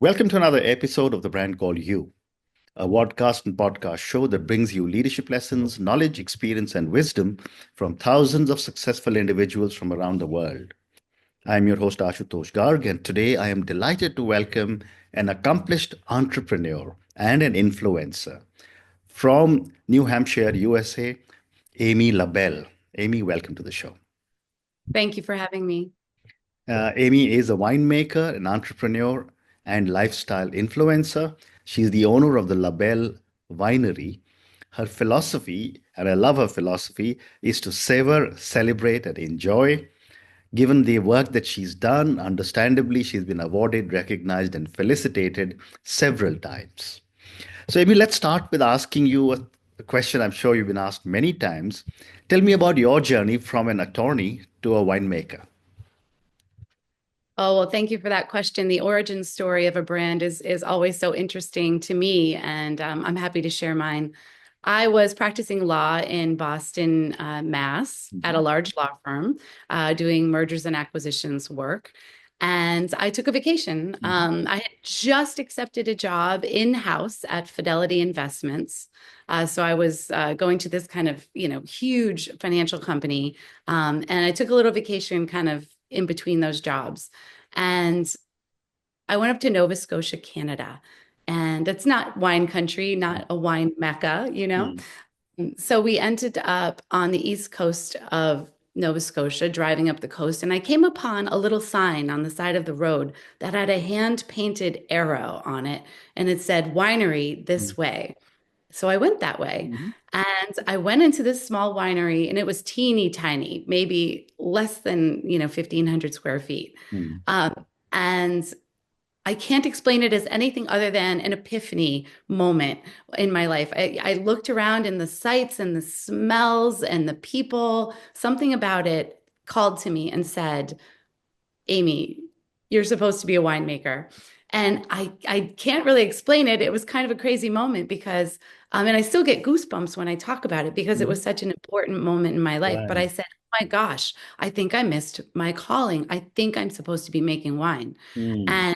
Welcome to another episode of The Brand Called You, a podcast and podcast show that brings you leadership lessons, knowledge, experience, and wisdom from thousands of successful individuals from around the world. I'm your host, Ashutosh Garg, and today I am delighted to welcome an accomplished entrepreneur and an influencer from New Hampshire, USA, Amy Labelle. Amy, welcome to the show. Thank you for having me. Amy is a winemaker, an entrepreneur, and lifestyle influencer. She's the owner of the LaBelle Winery. Her philosophy, and I love her philosophy, is to savor, celebrate, and enjoy. Given the work that she's done, understandably, she's been awarded, recognized, and felicitated several times. So, Amy, let's start with asking you a question I'm sure you've been asked many times. Tell me about your journey from an attorney to a winemaker. Oh, well, thank you for that question. The origin story of a brand is always so interesting to me, and I'm happy to share mine. I was practicing law in Boston, Mass, at a Mhm. large law firm, doing mergers and acquisitions work. And I took a vacation. Mhm. I had just accepted a job in-house at Fidelity Investments. So I was going to this kind of, huge financial company. And I took a little vacation kind of in between those jobs. And I went up to Nova Scotia, Canada. And it's not wine country, not a wine mecca. Mhm. So we ended up on the east coast of Nova Scotia, driving up the coast, and I came upon a little sign on the side of the road that had a hand painted arrow on it, and it said winery Mhm. this way. So I went that way. Mhm. And I went into this small winery, and it was teeny tiny, maybe less than, 1,500 square feet. Mhm. And I can't explain it as anything other than an epiphany moment in my life. I looked around and the sights and the smells and the people, something about it called to me and said, Amy, you're supposed to be a winemaker. And I can't really explain it. It was kind of a crazy moment because, and I still get goosebumps when I talk about it because it Mhm. was such an important moment in my life. But Right. I said, oh my gosh, I think I missed my calling. I think I'm supposed to be making wine. Mm. And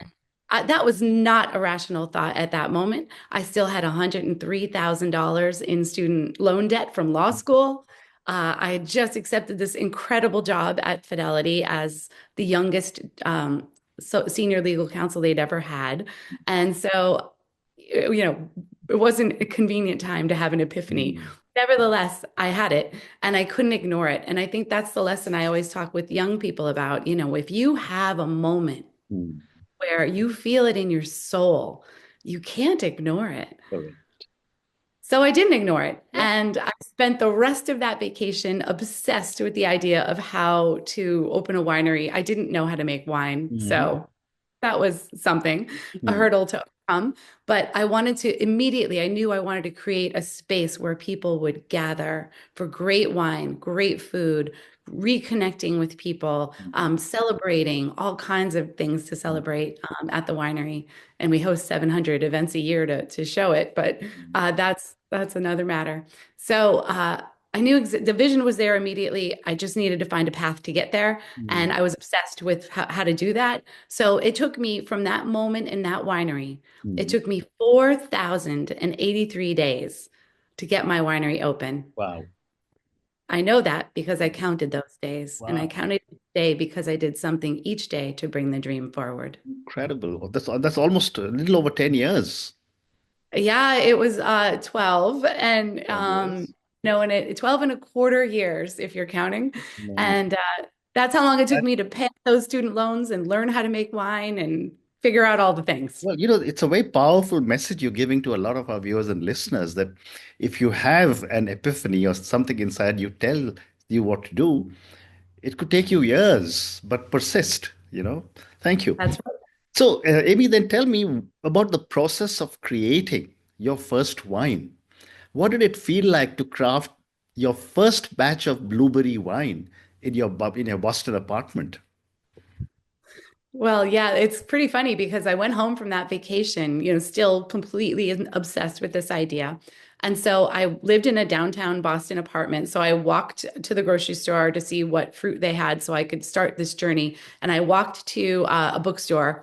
that was not a rational thought at that moment. I still had $103,000 in student loan debt from law school. I had just accepted this incredible job at Fidelity as the youngest senior legal counsel they'd ever had. And so, it wasn't a convenient time to have an epiphany. Mm. Nevertheless, I had it and I couldn't ignore it. And I think that's the lesson I always talk with young people about. If you have a moment Mm. where you feel it in your soul, you can't ignore it. Correct. So I didn't ignore it. Yeah. And I spent the rest of that vacation obsessed with the idea of how to open a winery. I didn't know how to make wine. Mhm. So that was something, a Mm. hurdle to overcome. But I wanted to immediately, I knew I wanted to create a space where people would gather for great wine, great food, reconnecting with people, Mhm. celebrating all kinds of things to celebrate at the winery. And we host 700 events a year to show it. But Mhm. that's another matter. So I knew the vision was there immediately. I just needed to find a path to get there. Mhm. And I was obsessed with how to do that. So it took me from that moment in that winery, it Mhm. took me 4,083 days to get my winery open. Wow. I know that because I counted those days and I Wow. counted each day because I did something each day to bring the dream forward. Incredible. That's almost a little over 10 years. Yeah, it was 12 and 12 years. no, and 12 and a quarter years if you're counting. Mm. And that's how long it took That, me to pay those student loans and learn how to make wine and figure out all the things. well, it's a very powerful message you're giving to a lot of our viewers and listeners that if you have an epiphany or something inside you tell you what to do, it could take you years, but persist. Thank you. That's right. So, Amy, then tell me about the process of creating your first wine. What did it feel like to craft your first batch of blueberry wine in your Boston apartment? Well, yeah, it's pretty funny because I went home from that vacation, still completely obsessed with this idea. And so I lived in a downtown Boston apartment. So I walked to the grocery store to see what fruit they had so I could start this journey. And I walked to a bookstore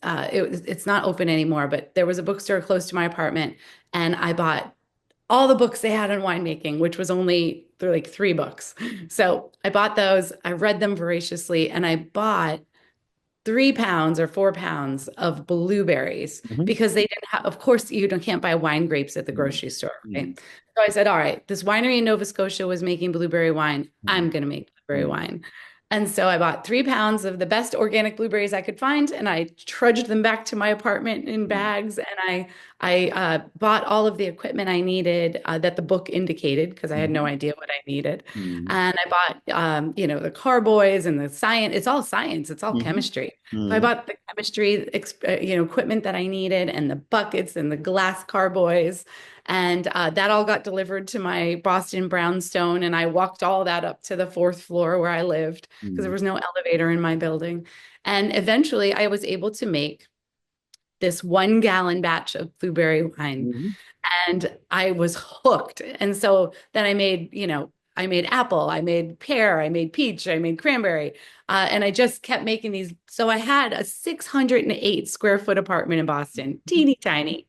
it's not open anymore, but there was a bookstore close to my apartment, and I bought all the books they had on winemaking, which was only they're like 3 books. So I bought those, I read them voraciously, and I bought 3 pounds or 4 pounds of blueberries Mhm. because they didn't have, of course, can't buy wine grapes at the Mm, grocery store, mm, right? So I said, all right, this winery in Nova Scotia was making blueberry wine. mm, I'm going to make blueberry mm, wine. And so I bought 3 pounds of the best organic blueberries I could find, and I trudged them back to my apartment in mm, bags. And I bought all of the equipment I needed that the book indicated because I had no mhm, idea what I needed. mm, And I bought, the carboys and the science. It's all science. It's all mhm, chemistry. So I mm, bought the chemistry, equipment that I needed, and the buckets and the glass carboys, and that all got delivered to my Boston brownstone. And I walked all that up to the fourth floor where I lived because there mm, was no elevator in my building. And eventually, I was able to make this 1 gallon batch of blueberry wine, mhm, and I was hooked. And so then I made apple, I made pear, I made peach, I made cranberry, and I just kept making these. So I had a 608 square foot apartment in Boston, teeny tiny,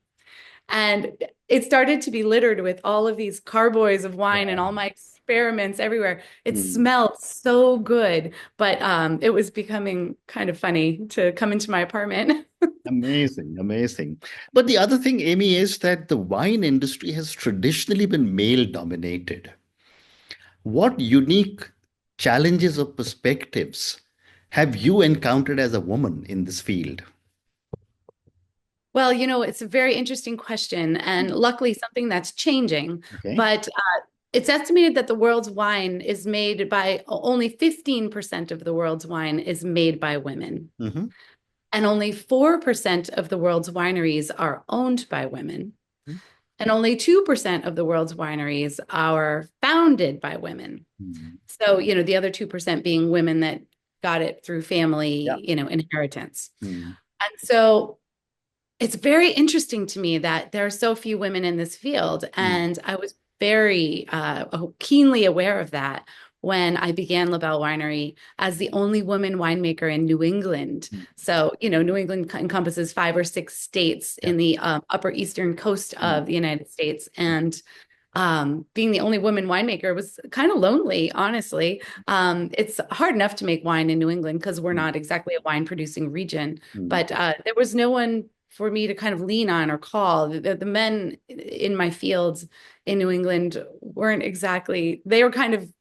and it started to be littered with all of these carboys of wine and wow. all my experiments everywhere. It Mm. smelled so good, but it was becoming kind of funny to come into my apartment. Amazing, amazing. But the other thing, Amy, is that the wine industry has traditionally been male dominated. What unique challenges or perspectives have you encountered as a woman in this field? Well, it's a very interesting question, and luckily something that's changing. Okay. But it's estimated that the world's wine is made by only 15% of the world's wine is made by women, Mm-hmm. and only 4% of the world's wineries are owned by women, and only 2% of the world's wineries are founded by women. Mm-hmm. So, the other 2% being women that got it through Yeah. family, inheritance. Mm-hmm. And so it's very interesting to me that there are so few women in this field. And I was very keenly aware of that when I began LaBelle Winery as the only woman winemaker in New England. So, New England encompasses 5 or 6 states Yeah. in the upper eastern coast of the United States. And being the only woman winemaker was kind of lonely, honestly. It's hard enough to make wine in New England because we're not exactly a wine producing region, Mm-hmm. but there was no one for me to kind of lean on or call. The men in my fields in New England weren't exactly, they were kind of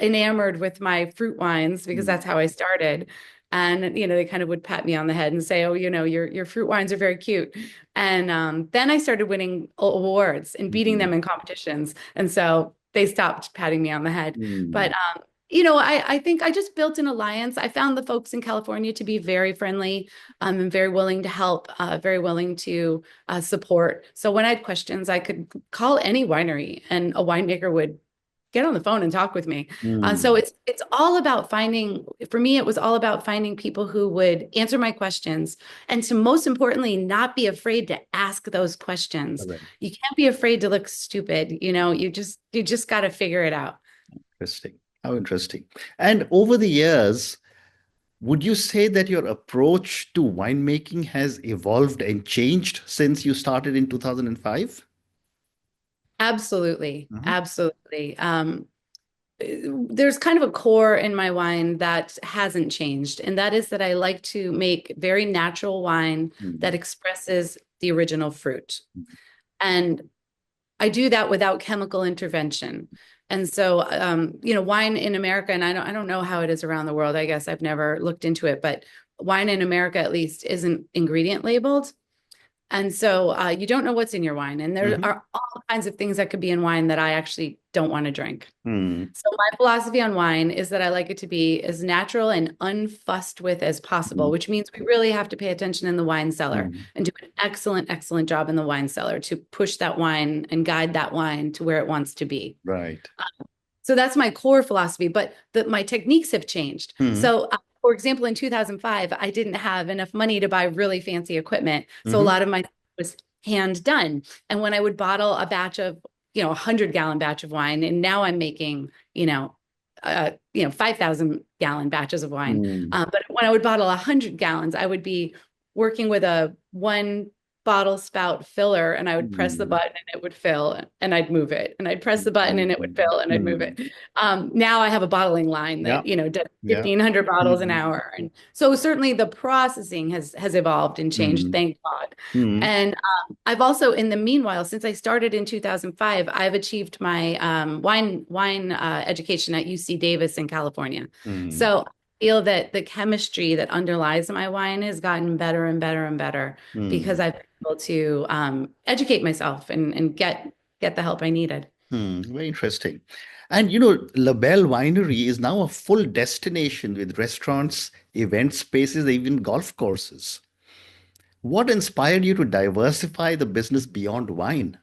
enamored with my fruit wines because that's how I started. And they kind of would pat me on the head and say, "Oh, your fruit wines are very cute." And then I started winning awards and beating Mm-hmm. them in competitions, and so they stopped patting me on the head. Mm-hmm. But I think I just built an alliance. I found the folks in California to be very friendly, and very willing to help, very willing to support. So when I had questions, I could call any winery, and a winemaker would get on the phone and talk with me. So Mm-hmm. it's all about finding, for me, it was all about finding people who would answer my questions, and to most importantly, not be afraid to ask those questions. Correct. You can't be afraid to look stupid. You just got to figure it out. Interesting. How interesting. And over the years, would you say that your approach to winemaking has evolved and changed since you started in 2005? Absolutely. Mm-hmm. Absolutely. There's kind of a core in my wine that hasn't changed, and that is that I like to make very natural wine that expresses the original fruit. And I do that without chemical intervention. And so, wine in America, and I don't know how it is around the world. I guess I've never looked into it, but wine in America, at least, isn't ingredient labeled. And so you don't know what's in your wine. And there Mm-hmm. are all kinds of things that could be in wine that I actually don't want to drink. Mm-hmm. So my philosophy on wine is that I like it to be as natural and unfussed with as possible, which means we really have to pay attention in the wine cellar Mm-hmm. and do an excellent, excellent job in the wine cellar to push that wine and guide that wine to where it wants to be. Right. So that's my core philosophy, but my techniques have changed. Mm-hmm. So, for example, in 2005, I didn't have enough money to buy really fancy equipment. So a Mm-hmm. lot of my was hand done. And when I would bottle a batch of, 100-gallon batch of wine, and now I'm making, 5,000-gallon batches of wine. Mm-hmm. But when I would bottle 100 gallons, I would be working with a one bottle spout filler, and I would press the Mm, button and it would fill and I'd move it. And I'd press the button and it would mm, fill and I'd move mm. it. Now I have a bottling line Yeah, that, does yeah. 1,500 bottles an Mm, hour. And so certainly the processing has evolved and changed, mm, thank God. mm, And I've also, in the meanwhile, since I started in 2005, I've achieved my wine education at UC Davis in California. mm, So I feel that the chemistry that underlies my wine has gotten better and better and better because mm, I've been able to educate myself and get the help I needed. Very interesting. And LaBelle Winery is now a full destination with restaurants, event spaces, even golf courses. What inspired you to diversify the business beyond wine?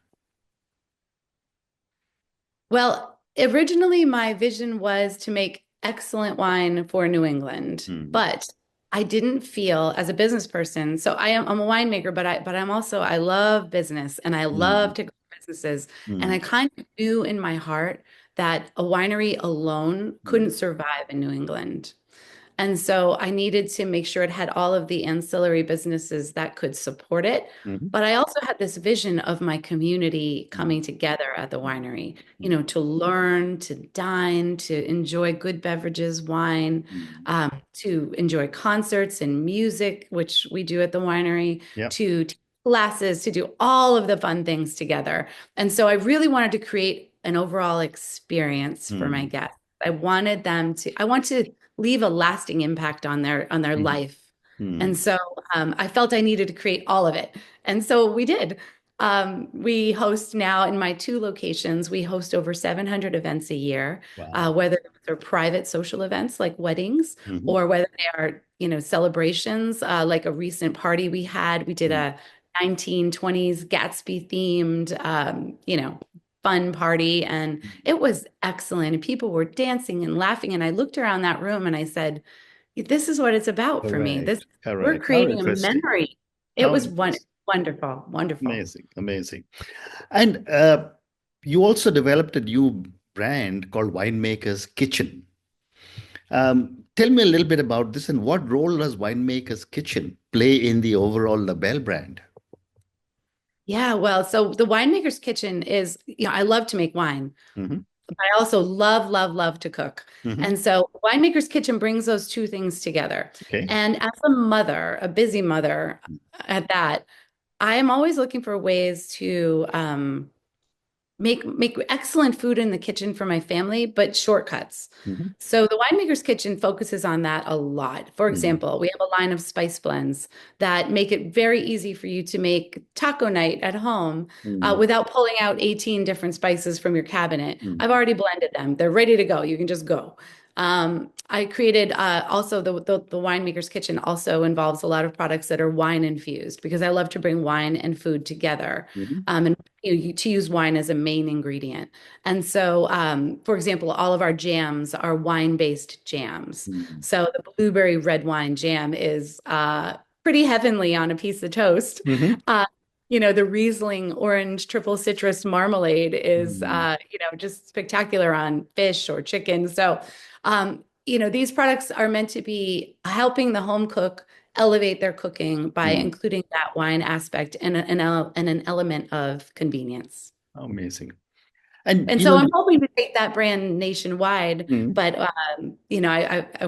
Well, originally my vision was to make excellent wine for New England, Mm, but I didn't feel as a business person. So I'm a winemaker, but I'm also I love business and I love mm, to grow businesses. And mm, I kind of knew in my heart that a winery alone couldn't mm, survive in New England. And so I needed to make sure it had all of the ancillary businesses that could support it. mm, But I also had this vision of my community mm, coming together at the winery, mm, to learn, to dine, to enjoy good beverages, wine, mm. to enjoy concerts and music, which we do at the winery, Yeah. to take classes, to do all of the fun things together. And so I really wanted to create an overall experience for my Mm, guests. I want to leave a lasting impact on their mm, life. And mm. so I felt I needed to create all of it. And so we did. We host now in my two locations, we host over 700 events a year, Wow. whether they're private social events like weddings Mhm, or whether they are, celebrations, like a recent party we had. We did mm, a 1920s Gatsby themed, fun party. And mm. it was excellent. And people were dancing and laughing. And I looked around that room and I said, this is what it's about for me. Correct, We're correct. How creating a interesting. memory. It How was interesting. wonderful, wonderful. Amazing, amazing. And you also developed a new brand called Winemaker's Kitchen. Tell me a little bit about this and what role does Winemaker's Kitchen play in the overall LaBelle brand? Yeah, well, so the winemaker's kitchen is, I love to make wine. Hmm. I also love, love, love to cook. Hmm. And so winemaker's kitchen brings those two things together. Okay. And as a mother, a busy mother at that, I am always looking for ways to make excellent food in the kitchen for my family, but shortcuts. Hmm. So the winemaker's kitchen focuses on that a lot. For example, we have a line of spice blends that make it very easy for you to make taco night at home Hmm. without pulling out 18 different spices from your cabinet. I've Hmm. already blended them. They're ready to go. You can just go. I created also the winemaker's kitchen also involves a lot of products that are wine infused because I love to bring wine and food together. Hmm. And to use wine as a main ingredient. And so, for example, all of our jams are wine-based jams. Hmm. So the blueberry red wine jam is pretty heavenly on a piece of toast. Hmm. Uh, the Riesling orange triple citrus marmalade is, Hmm. just spectacular on fish or chicken. So, these products are meant to be helping the home cook elevate their cooking by Hmm. including that wine aspect and an element of convenience. Amazing. And And so I'm hoping to take that brand nationwide, mm, but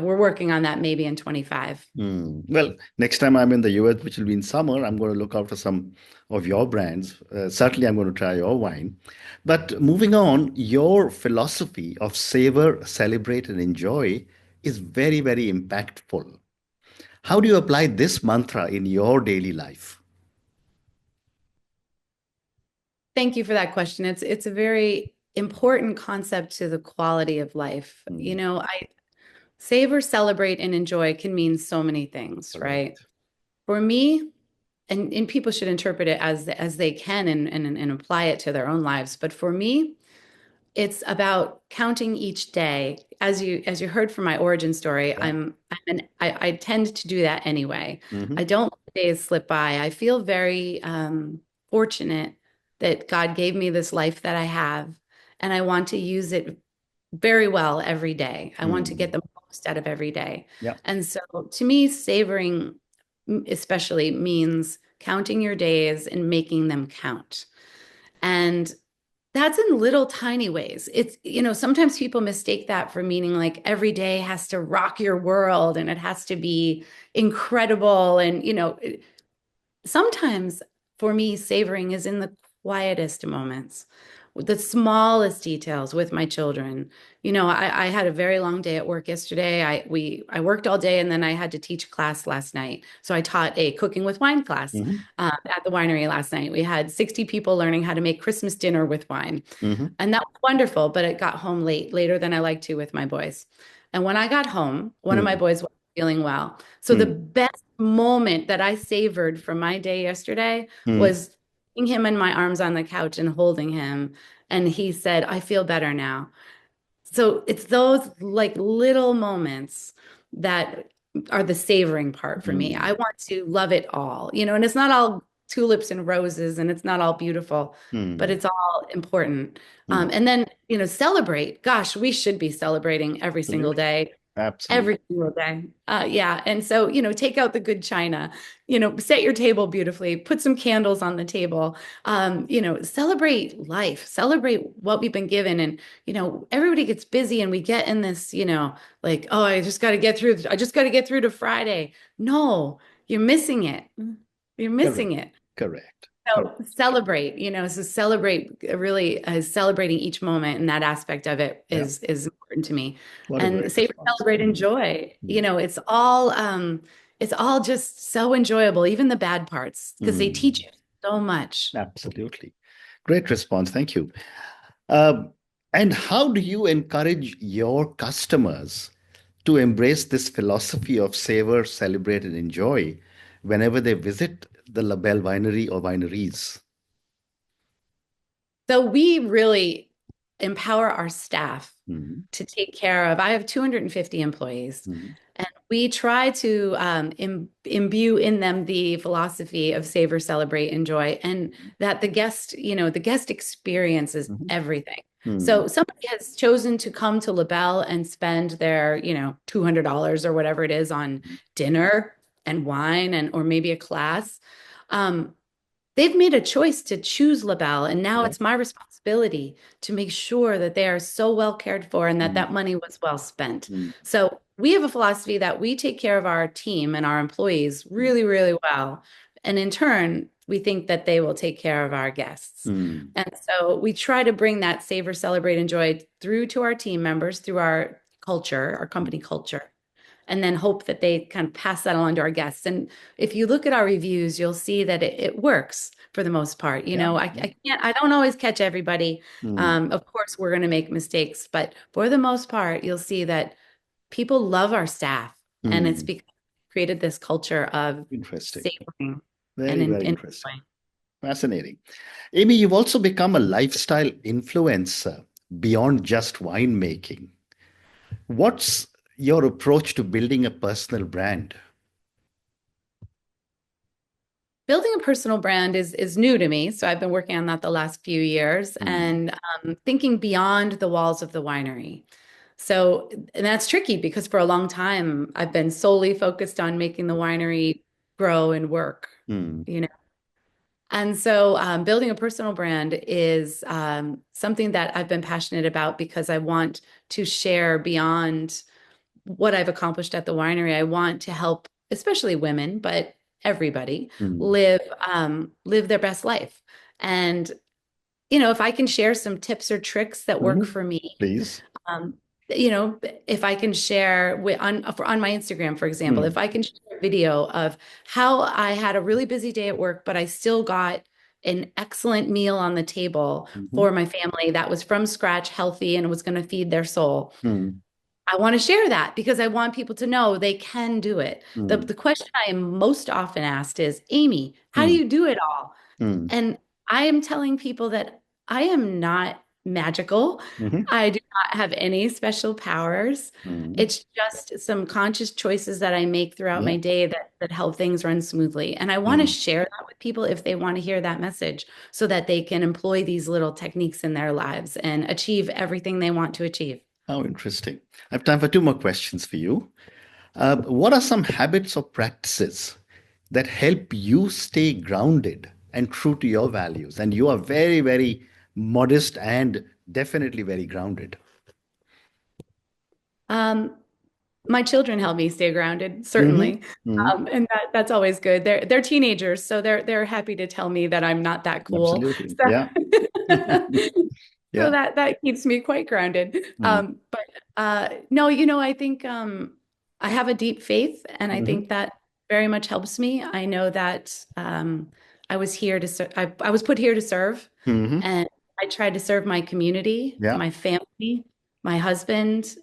we're working on that maybe in 25. well, next time I'm in the US, which will be in summer, I'm going to look out for some of your brands. Certainly, I'm going to try your wine. But moving on, your philosophy of savor, celebrate, and enjoy is very, very impactful. How do you apply this mantra in your daily life? Thank you for that question. It's a very important concept to the quality of life. Mm, I savor, celebrate, and enjoy can mean so many things, right? correct. For me, and people should interpret it as they can and apply it to their own lives. But for me, it's about counting each day. As you heard from my origin story, Yeah. I tend to do that anyway. Hmm. I don't let days slip by. I feel very fortunate that God gave me this life that I have, and I want to use it very well every day. I want to get Mm, the most out of every day. yeah. And so to me, savoring especially means counting your days and making them count. And that's in little tiny ways. It's, sometimes people mistake that for meaning like every day has to rock your world and it has to be incredible. And, sometimes for me, savoring is in the quietest moments, with the smallest details with my children. I had a very long day at work yesterday. I worked all day and then I had to teach a class last night. So I taught a cooking with wine class Hmm. at the winery last night. We had 60 people learning how to make Christmas dinner with wine. Hmm. And that was wonderful, but it got home late, later than I like to with my boys. And when I got home, one of my Hmm. boys wasn't feeling well. So the Hmm. best moment that I savored from my day yesterday Hmm. was putting him in my arms on the couch and holding him. And he said, I feel better now. So it's those like little moments that are the savoring part for me. I Hmm. want to love it all, and it's not all tulips and roses and it's not all beautiful, but Hmm. it's all important. Hmm. And then, celebrate. Gosh, we should be celebrating every single Absolutely. day. Absolutely. Every single day. Yeah. And so, take out the good china, set your table beautifully, put some candles on the table, celebrate life, celebrate what we've been given. And, everybody gets busy and we get in this, like, oh, I just got to get through to Friday. No, you're missing it. You're Correct. missing it. Correct. Correct. So celebrate, so celebrate really celebrating each moment and that aspect of it Yeah. is important to me. What a And great savor, response. celebrate, enjoy. Hmm. It's all just so enjoyable, even the bad parts, because they teach Hmm. you so much. Absolutely. Great response. Thank you. Um, and how do you encourage your customers to embrace this philosophy of savor, celebrate, and enjoy whenever they visit the LaBelle Winery or wineries? So we really empower our staff Mhm. to take care of. I have 250 employees, Mhm. and we try to imbue in them the philosophy of savor, celebrate, enjoy, and that the guest experience is Mhm. everything. Mhm. So somebody has chosen to come to LaBelle and spend their, $200 or whatever it is on dinner and wine and or maybe a class. Um, They've made a choice to choose LaBelle, and now Correct. it's my responsibility to make sure that they are so well cared for and that Mhm. that money was well spent. Mhm. So we have a philosophy that we take care of our team and our employees really, really well. And in turn, we think that they will take care of our guests. Mhm. And so we try to bring that savor, celebrate, enjoy through to our team members, through our culture, our company culture, and then hope that they kind of pass that along to our guests. And if you look at our reviews, you'll see that it works for the most part. Yeah. I don't always catch everybody. Mhm. Of course, we're going to make mistakes, but for the most part, you'll see that people love our staff, and it's Mhm. because we created this culture of Interesting. savoring and, Very, very and interesting. enjoying. Fascinating. Amy, you've also become a lifestyle influencer beyond just winemaking. What's your approach to building a personal brand? Building a personal brand is new to me, so I've been working on that the last few years Mm. and thinking beyond the walls of the winery. So, and that's tricky because for a long time I've been solely focused on making the winery grow and work, Mm. you know. And so, building a personal brand is something that I've been passionate about because I want to share beyond what I've accomplished at the winery. I want to help, especially women, but everybody Mm. live their best life. And if I can share some tips or tricks that work Mhm. for me, Please. um, if I can share on my Instagram, for example, Mm. if I can share a video of how I had a really busy day at work, but I still got an excellent meal on the table Mhm. for my family that was from scratch, healthy, and was going to feed their soul. Mm. I want to share that because I want people to know they can do it. The, Mm. the question I am most often asked is, Amy, how do Mm. you do it all? Mm. And I am telling people that I am not magical. Mhm. I do not have any special powers. Mm. It's just some conscious choices that I make throughout Yeah. my day that help things run smoothly. And I want to Mm. share that with people if they want to hear that message so that they can employ these little techniques in their lives and achieve everything they want to achieve. How interesting. I have time for two more questions for you. What are some habits or practices that help you stay grounded and true to your values? And you are very, very modest and definitely very grounded. Um, my children help me stay grounded, Hmm. certainly. Hmm. And that's always good. They're teenagers, so they're happy to tell me that I'm not that cool. Absolutely. So, Yeah. so Yeah. that keeps me quite grounded. Mm-hmm. But no, I think I have a deep faith, and I think that very much helps me. I know that I was here to serve. I was put here to serve, Hmm. and I tried to serve my community, Yeah. my family, my husband,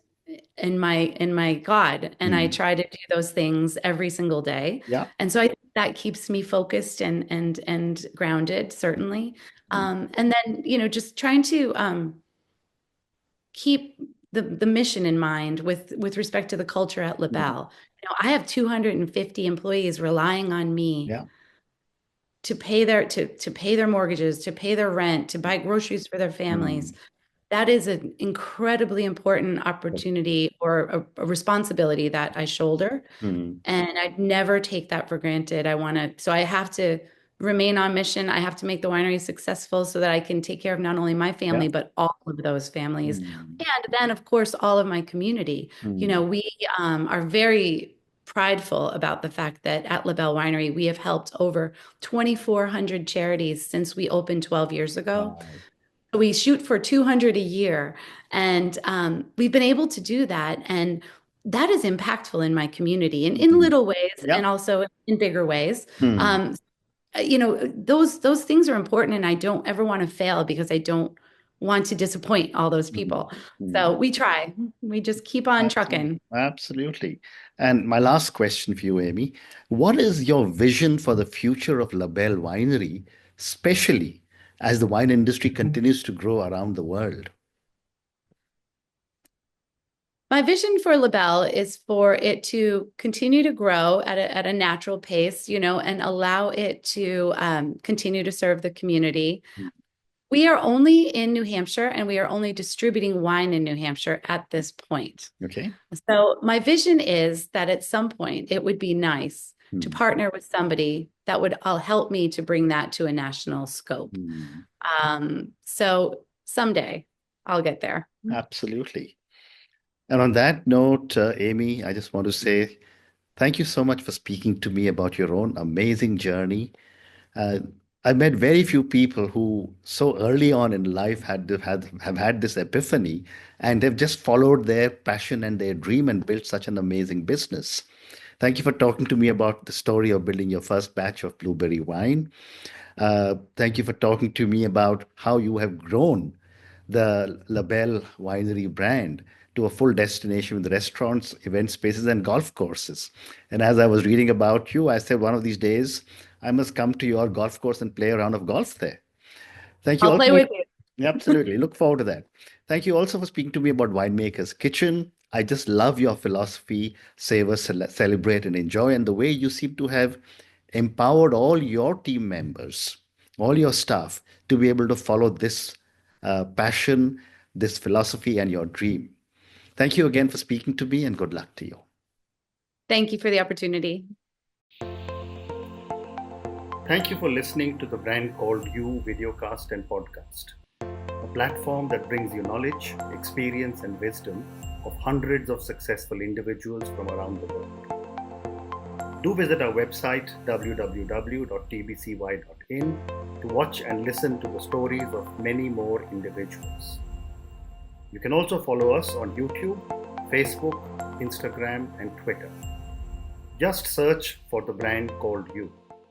and my God, and I Mm. try to do those things every single day. Yeah. And so I think that keeps me focused and grounded, certainly. Mm. And then, just trying to keep the mission in mind with respect to the culture at Mhm. LaBelle. I have 250 employees relying on me Yeah. to pay their mortgages, to pay their rent, to buy groceries for their families. Mm. That is an incredibly important opportunity or a responsibility that I shoulder. Mm. And I'd never take that for granted. So I have to remain on mission. I have to make the winery successful so that I can take care of not only my Yeah. family, but all of those families. Mm. And then, of course, all of my community. Mm. We are very prideful about the fact that at LaBelle Winery, we have helped over 2,400 charities since we opened 12 years ago. Wow. We shoot for 200 a year, and we've been able to do that. And that is impactful in my community in Mm. little ways Yeah. and also in bigger ways. Mm. Um, those things are important, and I don't ever want to fail because I don't want to disappoint all those Mm. people. Mm. So we try. We just keep on Absolutely. trucking. Absolutely. And my last question for you, Amy, what is your vision for the future of LaBelle Winery, especially as the wine industry continues to grow around the world? My vision for LaBelle is for it to continue to grow at a natural pace, and allow it to continue to serve the community. We are only in New Hampshire, and we are only distributing wine in New Hampshire at this point. Okay. So my vision is that at some point it would be nice to Mm. partner with somebody that would help me to bring that to a national scope. Mm. So someday I'll get there. Absolutely. And on that note, Amy, I just want to say thank you so much for speaking to me about your own amazing journey. Uh, I met very few people who so early on in life have had this epiphany, and they've just followed their passion and their dream and built such an amazing business. Thank you for talking to me about the story of building your first batch of blueberry wine. Thank you for talking to me about how you have grown the LaBelle Winery brand to a full destination with restaurants, event spaces, and golf courses. And as I was reading about you, I said one of these days I must come to your golf course and play a round of golf there. Thank you I'll also. play with you. Absolutely. Look forward to that. Thank you also for speaking to me about Winemaker's Kitchen. I just love your philosophy, savor, celebrate, and enjoy, and the way you seem to have empowered all your team members, all your staff, to be able to follow this passion, this philosophy, and your dream. Thank you again for speaking to me, and good luck to you. Thank you for the opportunity. Thank you for listening to the Brand Called You videocast and podcast, a platform that brings you knowledge, experience, and wisdom of hundreds of successful individuals from around the world. Do visit our website www.tbcy.in to watch and listen to the stories of many more individuals. You can also follow us on YouTube, Facebook, Instagram, and Twitter. Just search for the brand called You.